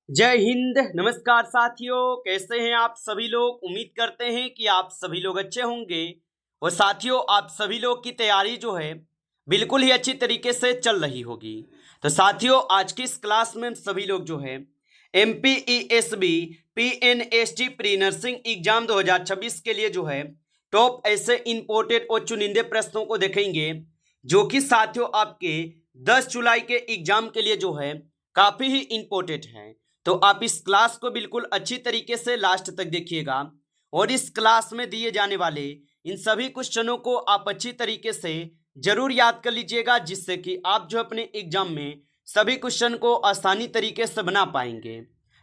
जय हिंद। नमस्कार साथियों, कैसे हैं आप सभी लोग। उम्मीद करते हैं कि आप सभी लोग अच्छे होंगे। और साथियों, आप सभी लोग की तैयारी जो है बिल्कुल ही अच्छी तरीके से चल रही होगी। तो साथियों, आज की इस क्लास में हम सभी लोग जो है MPESB PNST pre nursing exam 2026 के लिए जो है टॉप ऐसे इंपोर्टेड और चुनिंदे प्रश्नों को देखेंगे, जो कि साथियों आपके 10 जुलाई के एग्जाम के लिए जो है काफी ही इंपॉर्टेंट है। तो आप इस क्लास को बिल्कुल अच्छी तरीके से लास्ट तक देखिएगा और इस क्लास में दिए जाने वाले इन सभी क्वेश्चनों को आप अच्छी तरीके से जरूर याद कर लीजिएगा, जिससे कि आप जो अपने एग्जाम में सभी क्वेश्चन को आसानी तरीके से बना पाएंगे।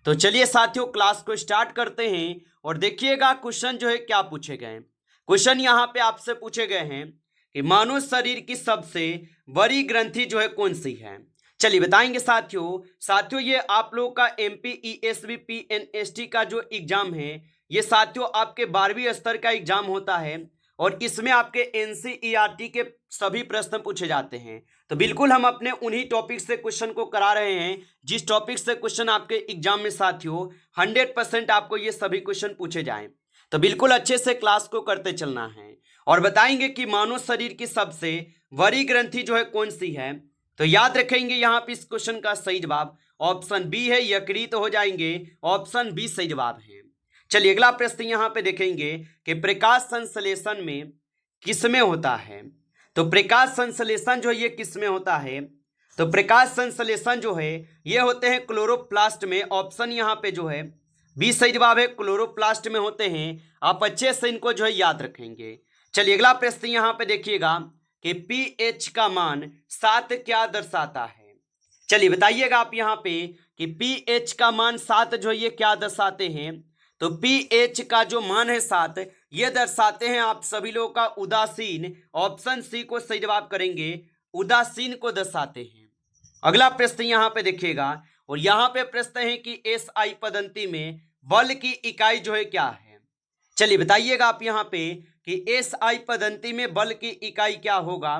तो चलिए साथियों, क्लास को स्टार्ट करते हैं और देखिएगा क्वेश्चन जो है क्या पूछे गए। क्वेश्चन यहाँ पे आपसे पूछे गए हैं कि मानव शरीर की सबसे बड़ी ग्रंथि जो है कौन सी है। चलिए बताएंगे साथियों ये आप लोगों का MPESB PNST का जो एग्जाम है, ये साथियों आपके 12वीं स्तर का एग्जाम होता है और इसमें आपके NCERT के सभी प्रश्न पूछे जाते हैं। तो बिल्कुल हम अपने उन्हीं टॉपिक से क्वेश्चन को करा रहे हैं जिस टॉपिक से क्वेश्चन आपके एग्जाम में साथियों 100% आपको ये सभी क्वेश्चन पूछे जाएं। तो बिल्कुल अच्छे से क्लास को करते चलना है और बताएंगे कि मानव शरीर की सबसे बड़ी ग्रंथि जो है कौन सी है। तो याद रखेंगे यहाँ पे इस क्वेश्चन का सही जवाब ऑप्शन बी है, यकृत हो जाएंगे। ऑप्शन बी सही जवाब है। चलिए अगला प्रश्न यहाँ पे देखेंगे कि प्रकाश संश्लेषण में किसमें होता है। तो प्रकाश संश्लेषण जो है ये किसमें होता है। तो प्रकाश संश्लेषण जो है ये होते हैं क्लोरोप्लास्ट में। ऑप्शन यहाँ पे जो है बी सही जवाब है, क्लोरोप्लास्ट में होते हैं। आप अच्छे से इनको जो है याद रखेंगे। चलिए अगला प्रश्न यहाँ पे देखिएगा कि pH का मान 7 क्या दर्शाता है। चलिए बताइएगा आप यहाँ पे कि pH का मान 7 जो ये क्या दर्शाते हैं। तो pH का जो मान है 7 ये दर्शाते हैं आप सभी लोगों का उदासीन। ऑप्शन सी को सही जवाब करेंगे, उदासीन को दर्शाते हैं। अगला प्रश्न यहाँ पे देखिएगा और यहाँ पे प्रश्न है कि SI पद्धति में बल की इकाई जो है क्या है। चलिए बताइएगा आप यहाँ पे कि SI पद्धति में बल की इकाई क्या होगा।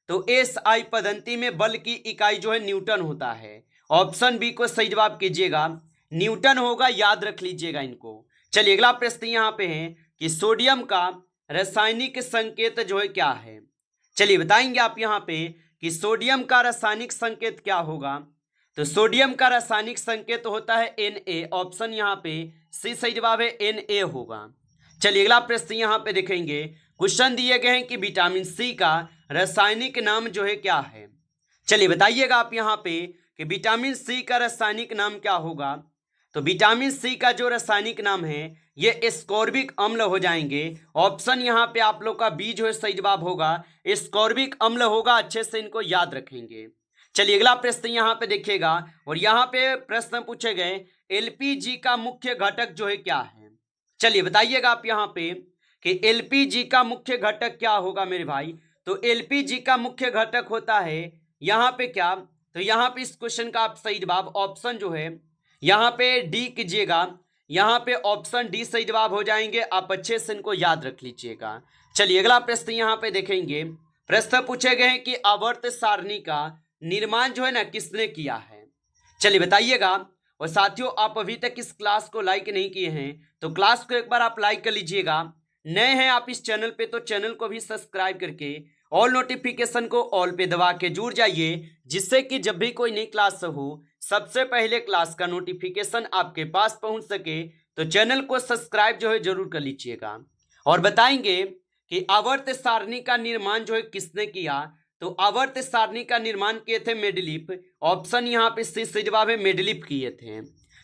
तो SI पद्धति में बल की इकाई जो है न्यूटन होता है। ऑप्शन बी को सही जवाब कीजिएगा, न्यूटन होगा, याद रख लीजिएगा इनको। चलिए अगला प्रश्न यहाँ पे है कि सोडियम का रासायनिक संकेत जो है क्या है। चलिए बताएंगे आप यहाँ पे कि सोडियम का रासायनिक संकेत क्या होगा। तो सोडियम का रासायनिक संकेत होता है Na। ऑप्शन यहाँ पे सी सही जवाब है, Na होगा। चलिए अगला प्रश्न यहाँ पे देखेंगे। क्वेश्चन दिए गए हैं कि विटामिन सी का रासायनिक नाम जो है क्या है। चलिए बताइएगा आप यहाँ पे कि विटामिन सी का रासायनिक नाम क्या होगा। तो विटामिन सी का जो रासायनिक नाम है ये एस्कॉर्बिक अम्ल हो जाएंगे। ऑप्शन यहाँ पे आप लोग का बी जो है सही जवाब होगा, एस्कॉर्बिक अम्ल होगा। अच्छे से इनको याद रखेंगे। चलिए अगला प्रश्न यहाँ पे देखिएगा और यहाँ पे प्रश्न पूछे गए LPG का मुख्य घटक जो है क्या है। चलिए बताइएगा आप यहाँ पे कि LPG का मुख्य घटक क्या होगा मेरे भाई। तो LPG का मुख्य घटक होता है यहाँ पे क्या। तो यहाँ पे इस क्वेश्चन का आप सही जवाब ऑप्शन जो है यहाँ पे डी कीजिएगा। यहाँ पे ऑप्शन डी सही जवाब हो जाएंगे। आप अच्छे से इनको याद रख लीजिएगा। चलिए अगला प्रश्न यहाँ पे देखेंगे। प्रश्न पूछे गए हैं कि आवर्त सारणी का निर्माण जो है ना किसने किया है। चलिए बताइएगा। और साथियों, आप अभी तक इस क्लास को लाइक नहीं किए हैं तो क्लास को एक बार आप लाइक कर लीजिएगा। नए हैं आप इस चैनल पे तो चैनल को भी सब्सक्राइब करके ऑल नोटिफिकेशन को ऑल पे दबा के जुड़ जाइए, जिससे कि जब भी कोई नई क्लास हो सबसे पहले क्लास का नोटिफिकेशन आपके पास पहुंच सके। तो चैनल को सब्सक्राइब जो है जरूर कर लीजिएगा। और बताएंगे कि आवर्त सारणी का निर्माण जो है किसने किया। तो आवर्त सारणी का निर्माण किए थे मेंडेलीफ। ऑप्शन यहाँ पे सी सही जवाब है, मेंडेलीफ किए थे।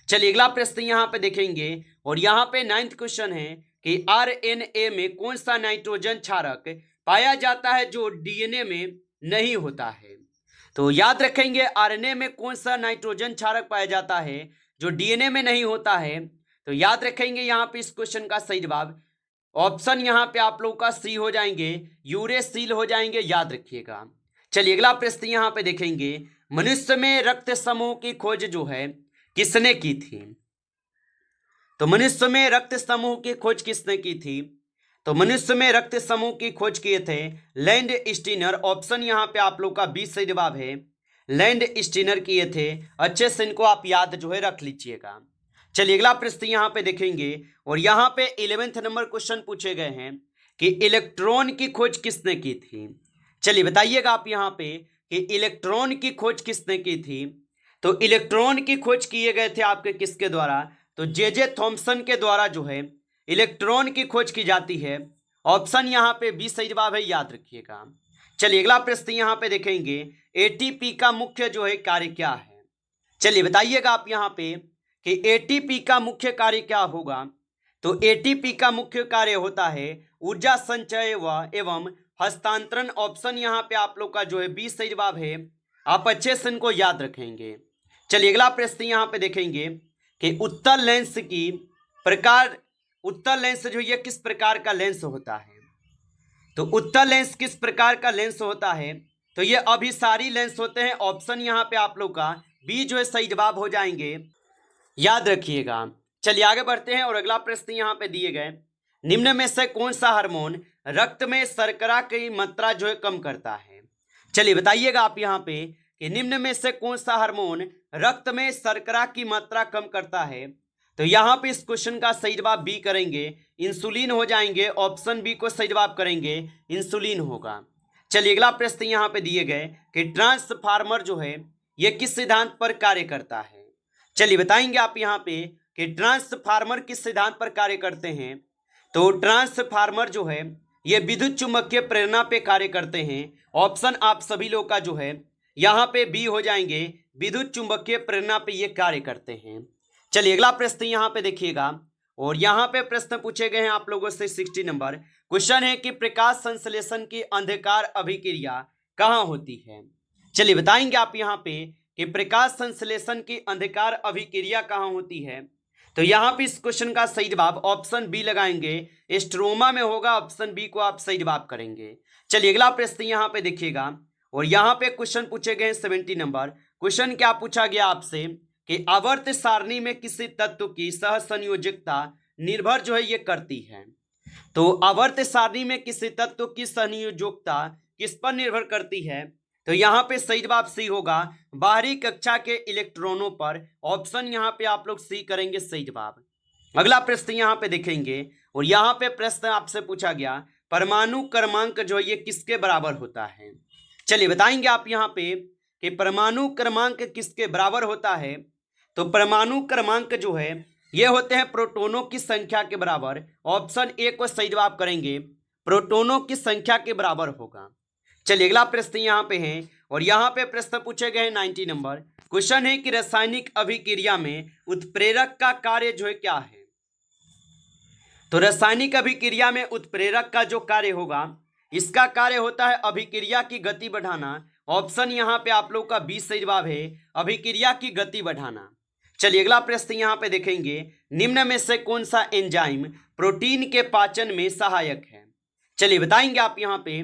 चलिए अगला प्रश्न यहाँ पे देखेंगे और यहाँ पे 9th क्वेश्चन है कि RNA में कौन सा नाइट्रोजन क्षारक पाया जाता है जो DNA में नहीं होता है। तो याद रखेंगे RNA में कौन सा नाइट्रोजन क्षारक पाया जाता है जो DNA में नहीं होता है। तो याद रखेंगे यहाँ पे इस क्वेश्चन का सही जवाब ऑप्शन यहाँ पे आप लोग का सी हो जाएंगे, यूरेसिल हो जाएंगे, याद रखिएगा। चलिए अगला प्रश्न यहाँ पे देखेंगे। मनुष्य में रक्त समूह की खोज जो है किसने की थी। तो मनुष्य में रक्त समूह की खोज किसने की थी। तो मनुष्य में रक्त समूह की खोज किए थे लैंड स्टीनर। ऑप्शन यहाँ पे आप लोग का बी सही जवाब है, लैंड स्टीनर किए थे। अच्छे से इनको आप याद जो है रख लीजिएगा। चलिए अगला प्रश्न यहाँ पे देखेंगे और यहाँ पे 11वें नंबर क्वेश्चन पूछे गए हैं कि इलेक्ट्रॉन की खोज किसने की थी। चलिए बताइएगा आप यहाँ पे कि इलेक्ट्रॉन की खोज किसने की थी। तो इलेक्ट्रॉन की खोज किए गए थे आपके किसके द्वारा, तो जे थॉम्सन के द्वारा जो है इलेक्ट्रॉन की खोज की जाती है। ऑप्शन यहाँ पे बी सही जवाब है, याद रखिएगा। चलिए अगला प्रश्न यहाँ पे देखेंगे एटीपी का मुख्य जो है कार्य क्या है। चलिए बताइएगा आप यहाँ पे कि एटीपी का मुख्य कार्य क्या होगा। तो एटीपी का मुख्य कार्य होता है ऊर्जा संचय व एवं हस्तांतरण। ऑप्शन यहाँ पे आप लोग का जो है बी सही जवाब है, आप अच्छे से इनको याद रखेंगे। चलिए अगला प्रश्न यहाँ पे देखेंगे कि उत्तल लेंस की प्रकार, उत्तल लेंस जो ये किस प्रकार का लेंस होता है। तो उत्तल लेंस किस प्रकार का लेंस होता है, तो ये अभिसारी लेंस होते हैं। ऑप्शन यहाँ पे आप लोग का बी जो है सही जवाब हो जाएंगे, याद रखिएगा। चलिए आगे बढ़ते हैं और अगला प्रश्न यहाँ पे दिए गए निम्न में से कौन सा हार्मोन रक्त में शर्करा की मात्रा जो है कम करता है। चलिए बताइएगा आप यहाँ पे कि निम्न में से कौन सा हार्मोन रक्त में शर्करा की मात्रा कम करता है। तो यहाँ पे इस क्वेश्चन का सही जवाब बी करेंगे, इंसुलिन हो जाएंगे। ऑप्शन बी को सही जवाब करेंगे, इंसुलिन होगा। चलिए अगला प्रश्न यहाँ पे दिए गए कि ट्रांसफार्मर जो है ये किस सिद्धांत पर कार्य करता है। चलिए बताएंगे आप यहाँ पे कि ट्रांसफार्मर किस सिद्धांत पर कार्य करते हैं। तो ट्रांसफार्मर जो है ये विद्युत चुम्बकीय प्रेरणा पे कार्य करते हैं। ऑप्शन आप सभी लोग का जो है यहाँ पे बी हो जाएंगे, विद्युत चुम्बकीय प्रेरणा पे ये कार्य करते हैं। चलिए अगला प्रश्न यहाँ पे देखिएगा और यहाँ पे प्रश्न पूछे गए हैं आप लोगों से 60 नंबर क्वेश्चन है कि प्रकाश संश्लेषण की अंधकार अभिक्रिया कहाँ होती है। चलिए बताएंगे आप यहाँ पे कि प्रकाश संश्लेषण की अंधकार अभिक्रिया कहाँ होती है। तो यहाँ पे इस क्वेश्चन का सही जवाब ऑप्शन बी लगाएंगे, स्ट्रोमा में होगा। ऑप्शन बी को आप सही जवाब करेंगे। चलिए अगला प्रश्न यहाँ पे देखिएगा और यहाँ पे क्वेश्चन पूछे गए 70 नंबर क्वेश्चन क्या पूछा गया आपसे कि आवर्त सारणी में किसी तत्व की सह संयोजकता निर्भर जो है ये करती है। तो आवर्त सारणी में किसी तत्व की संयोजकता किस पर निर्भर करती है। तो यहाँ पे सही जवाब सी होगा, बाहरी कक्षा के इलेक्ट्रॉनों पर। ऑप्शन यहाँ पे आप लोग सी करेंगे सही जवाब। अगला प्रश्न यहाँ पे देखेंगे और यहाँ पे प्रश्न आपसे पूछा गया परमाणु क्रमांक जो है ये किसके बराबर होता है। चलिए बताएंगे आप यहाँ पे कि परमाणु क्रमांक किसके बराबर होता है। तो परमाणु क्रमांक जो है ये होते हैं प्रोटोनों की संख्या के बराबर। ऑप्शन ए को सही जवाब करेंगे, प्रोटोनों की संख्या के बराबर होगा। चलिए अगला प्रश्न यहाँ पे है और यहाँ पे प्रश्न पूछे गए 90 नंबर क्वेश्चन है कि रासायनिक अभिक्रिया में उत्प्रेरक का कार्य जो है क्या है। तो रासायनिक अभिक्रिया में उत्प्रेरक का जो कार्य होगा इसका कार्य होता है अभिक्रिया की गति बढ़ाना। ऑप्शन यहाँ पे आप लोग का 20 सही जवाब है, अभिक्रिया की गति बढ़ाना। चलिए अगला प्रश्न यहाँ पे देखेंगे निम्न में से कौन सा एंजाइम प्रोटीन के पाचन में सहायक है। चलिए बताएंगे आप यहाँ पे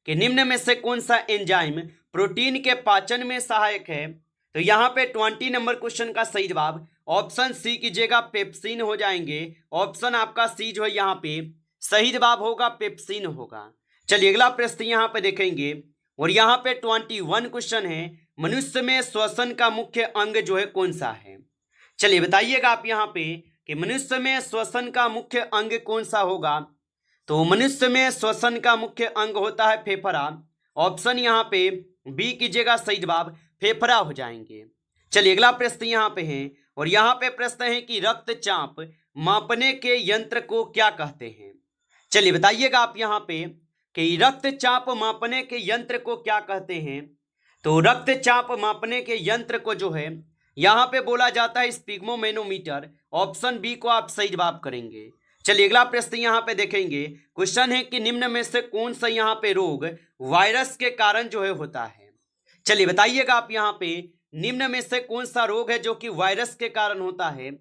कि निम्न में से कौन सा एंजाइम प्रोटीन के पाचन में सहायक है। तो यहाँ पे 20 नंबर क्वेश्चन का सही जवाब ऑप्शन सी कीजिएगा, पेप्सिन हो जाएंगे। ऑप्शन आपका सी जो है यहाँ पे सही जवाब होगा, पेप्सिन होगा। चलिए अगला प्रश्न यहाँ पे देखेंगे और यहाँ पे 21 क्वेश्चन है मनुष्य में श्वसन का मुख्य अंग जो है कौन सा है। चलिए बताइएगा आप यहाँ पे कि मनुष्य में श्वसन का मुख्य अंग कौन सा होगा। तो मनुष्य में श्वसन का मुख्य अंग होता है फेफड़ा। ऑप्शन यहाँ पे बी कीजिएगा सही जवाब, फेफड़ा हो जाएंगे। चलिए अगला प्रश्न यहाँ पे है और यहाँ पे प्रश्न है कि रक्तचाप मापने के यंत्र को क्या कहते हैं। चलिए बताइएगा आप यहाँ पे कि रक्तचाप मापने के यंत्र को क्या कहते हैं। तो रक्तचाप मापने के यंत्र को जो है यहाँ पे बोला जाता है स्पिग्मोमेनोमीटर। ऑप्शन बी को आप सही जवाब करेंगे। चलिए अगला प्रश्न यहाँ पे देखेंगे क्वेश्चन है कि निम्न में से कौन सा यहाँ पे रोग वायरस के कारण जो है होता है। चलिए बताइएगा आप यहाँ पे निम्न में से कौन सा रोग है जो कि वायरस के कारण होता है।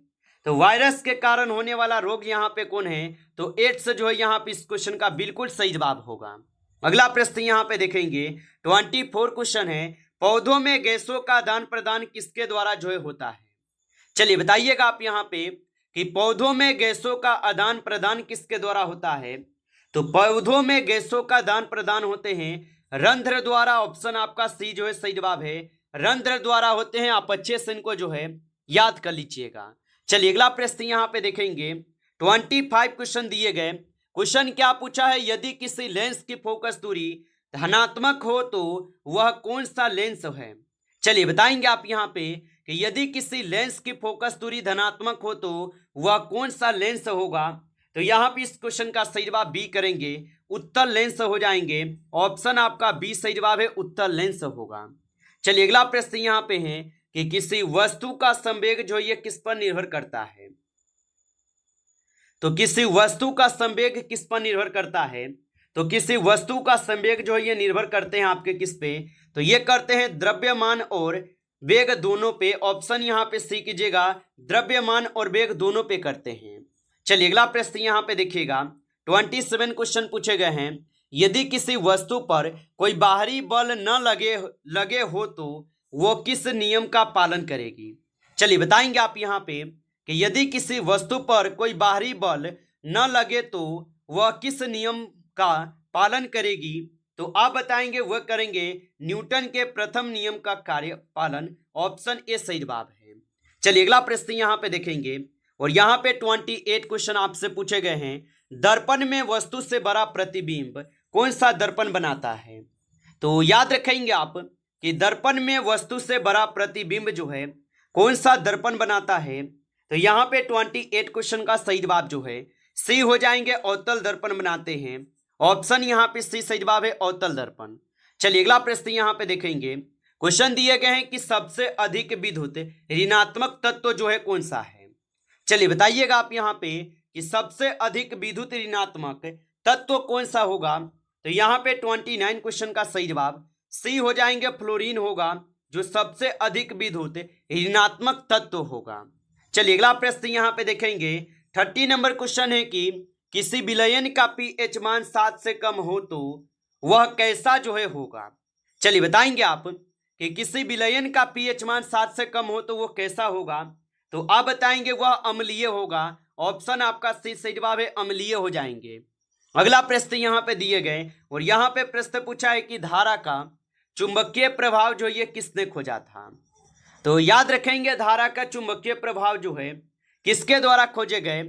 तो वायरस के कारण होने वाला रोग यहाँ पे कौन है। तो एड्स जो है यहाँ पे इस क्वेश्चन का बिल्कुल सही जवाब होगा। अगला प्रश्न यहाँ पे देखेंगे 24 क्वेश्चन है पौधों में गैसों का आदान प्रदान किसके द्वारा जो है होता है। चलिए बताइएगा आप यहाँ पे कि पौधों में गैसों का आदान प्रदान किसके द्वारा होता है। तो पौधों में गैसों का आदान प्रदान होते हैं रंध्र द्वारा। ऑप्शन आपका सी जो है सही जवाब है, रंध्र द्वारा होते हैं। आप अच्छे से इनको जो है याद कर लीजिएगा। चलिए अगला प्रश्न यहाँ पे देखेंगे। 25 क्वेश्चन दिए गए। क्वेश्चन क्या पूछा है, यदि किसी लेंस की फोकस दूरी धनात्मक हो तो वह कौन सा लेंस है। चलिए बताएंगे आप यहाँ पे कि यदि किसी लेंस की फोकस दूरी धनात्मक हो तो वह कौन सा लेंस होगा। तो यहाँ पे इस क्वेश्चन का सही जवाब बी करेंगे, उत्तल लेंस हो जाएंगे। ऑप्शन आपका बी सही जवाब है, उत्तल लेंस होगा। चलिए अगला प्रश्न यहाँ पे है कि किसी वस्तु का संवेग जो ये किस पर निर्भर करता है। तो किसी वस्तु का संवेग किस पर निर्भर करता है। तो किसी वस्तु का संवेग जो है ये निर्भर करते हैं आपके किस पे, तो ये करते हैं द्रव्यमान और वेग दोनों पे। ऑप्शन यहाँ पे सी कीजिएगा, द्रव्यमान और वेग दोनों पे करते हैं। चलिए अगला प्रश्न यहाँ पे देखिएगा। 27 क्वेश्चन पूछे गए हैं। यदि किसी वस्तु पर कोई बाहरी बल न लगे हो तो वो किस नियम का पालन करेगी। चलिए बताएंगे आप यहाँ पे कि यदि किसी वस्तु पर कोई बाहरी बल न लगे तो वह किस नियम का पालन करेगी। तो आप बताएंगे वह करेंगे न्यूटन के प्रथम नियम का कार्य पालन। ऑप्शन ए सही जवाब है। चलिए अगला प्रश्न यहाँ पे देखेंगे और यहाँ पे 28 क्वेश्चन आपसे पूछे गए हैं। दर्पण में वस्तु से बड़ा प्रतिबिंब कौन सा दर्पण बनाता है। तो याद रखेंगे आप कि दर्पण में वस्तु से बड़ा प्रतिबिंब जो है कौन सा दर्पण बनाता है। तो यहाँ पे 28 क्वेश्चन का सही जवाब जो है सी हो जाएंगे, अवतल दर्पण बनाते हैं। ऑप्शन यहाँ पे सी सही जवाब है, अवतल दर्पण। चलिए अगला प्रश्न यहाँ पे देखेंगे। क्वेश्चन दिए गए हैं कि सबसे अधिक विद्युत ऋणात्मक तत्व जो है कौन सा है। चलिए बताइएगा आप यहाँ पे कि सबसे अधिक विद्युत ऋणात्मक तत्व कौन सा होगा। तो यहाँ पे 29 क्वेश्चन का सही जवाब सी हो जाएंगे, फ्लोरीन होगा जो सबसे अधिक विद्युत ऋणात्मक तत्व होगा। चलिए अगला प्रश्न यहाँ पे देखेंगे। 30 नंबर क्वेश्चन है कि किसी विलयन का पीएच मान 7 से कम हो तो वह कैसा जो है होगा। चलिए बताएंगे आप कि किसी विलयन का पीएच मान 7 से कम हो तो वो कैसा होगा। तो आप बताएंगे वह अम्लीय होगा। ऑप्शन आपका सी सही जवाब है, अम्लीय हो जाएंगे। अगला प्रश्न यहाँ पे दिए गए और यहाँ पे प्रश्न पूछा है कि धारा का चुंबकीय प्रभाव जो ये किसने खोजा था। तो याद रखेंगे धारा का चुंबकीय प्रभाव जो है किसके द्वारा खोजे गए।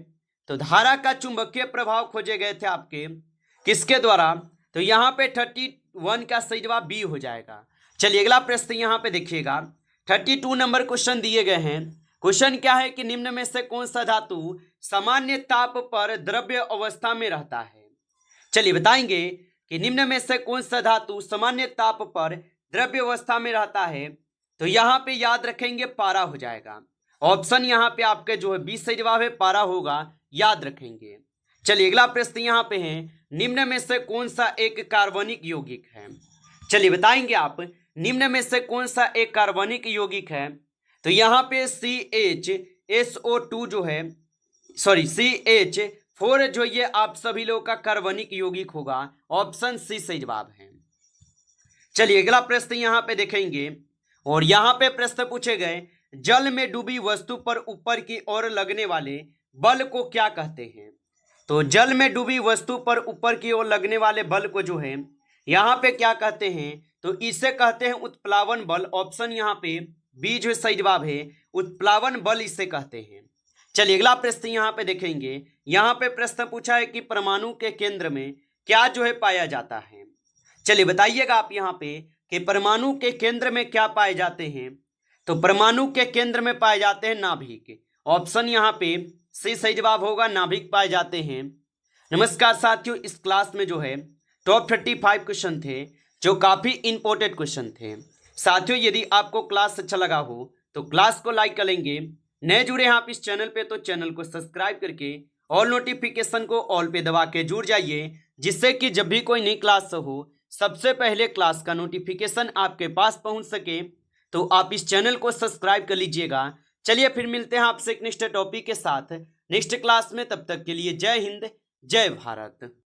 तो धारा का चुंबकीय प्रभाव खोजे गए थे आपके किसके द्वारा। तो यहाँ पे 31 का सही जवाब बी हो जाएगा। चलिए अगला प्रश्न यहाँ पे देखिएगा। 32 नंबर क्वेश्चन दिए गए हैं। क्वेश्चन क्या है कि निम्न में से कौन सा धातु सामान्य ताप पर द्रव्य अवस्था में रहता है। चलिए बताएंगे कि निम्न में से कौन सा धातु सामान्य ताप पर द्रव्य अवस्था में रहता है। तो यहाँ पे याद रखेंगे पारा हो जाएगा। ऑप्शन यहाँ पे आपके जो है 20 सही जवाब है, पारा होगा, याद रखेंगे। चलिए अगला प्रश्न यहाँ पे है। निम्न में से कौन सा एक कार्बनिक यौगिक है। चलिए बताएंगे आप निम्न में से कौन सा एक कार्बनिक यौगिक है। तो यहाँ पे CHSO2 जो है CH4 जो ये आप सभी लोगों का कार्बनिक यौगिक होगा। ऑप्शन सी सही जवाब है। चलिए अगला प्रश्न यहाँ पे देखेंगे और यहाँ पे प्रश्न पूछे गए। जल में डूबी वस्तु पर ऊपर की ओर लगने वाले बल को क्या कहते हैं। तो जल में डूबी वस्तु पर ऊपर की ओर लगने वाले बल को जो है यहाँ पे क्या कहते हैं। तो इसे कहते हैं उत्प्लावन बल। ऑप्शन यहाँ पे बी जो सही जवाब है, उत्प्लावन बल इसे कहते हैं। चलिए अगला प्रश्न यहाँ पे देखेंगे। यहाँ पे प्रश्न पूछा है कि परमाणु के केंद्र में क्या जो है पाया जाता है। चलिए बताइएगा आप यहाँ पे कि परमाणु के केंद्र में क्या पाए जाते हैं। तो परमाणु के केंद्र में पाए जाते हैं नाभिक। ऑप्शन यहाँ पे सी सही जवाब होगा, नाभिक पाए जाते हैं। नमस्कार साथियों, इस क्लास में जो है टॉप 35 क्वेश्चन थे जो काफ़ी इंपॉर्टेंट क्वेश्चन थे। साथियों यदि आपको क्लास अच्छा लगा हो तो क्लास को लाइक करेंगे। नए जुड़े हैं आप इस चैनल पे तो चैनल को सब्सक्राइब करके ऑल नोटिफिकेशन को ऑल पे दबा के जुड़ जाइए, जिससे कि जब भी कोई नई क्लास हो सबसे पहले क्लास का नोटिफिकेशन आपके पास पहुंच सके। तो आप इस चैनल को सब्सक्राइब कर लीजिएगा। चलिए फिर मिलते हैं आपसे एक नेक्स्ट टॉपिक के साथ नेक्स्ट क्लास में। तब तक के लिए जय हिंद, जय भारत।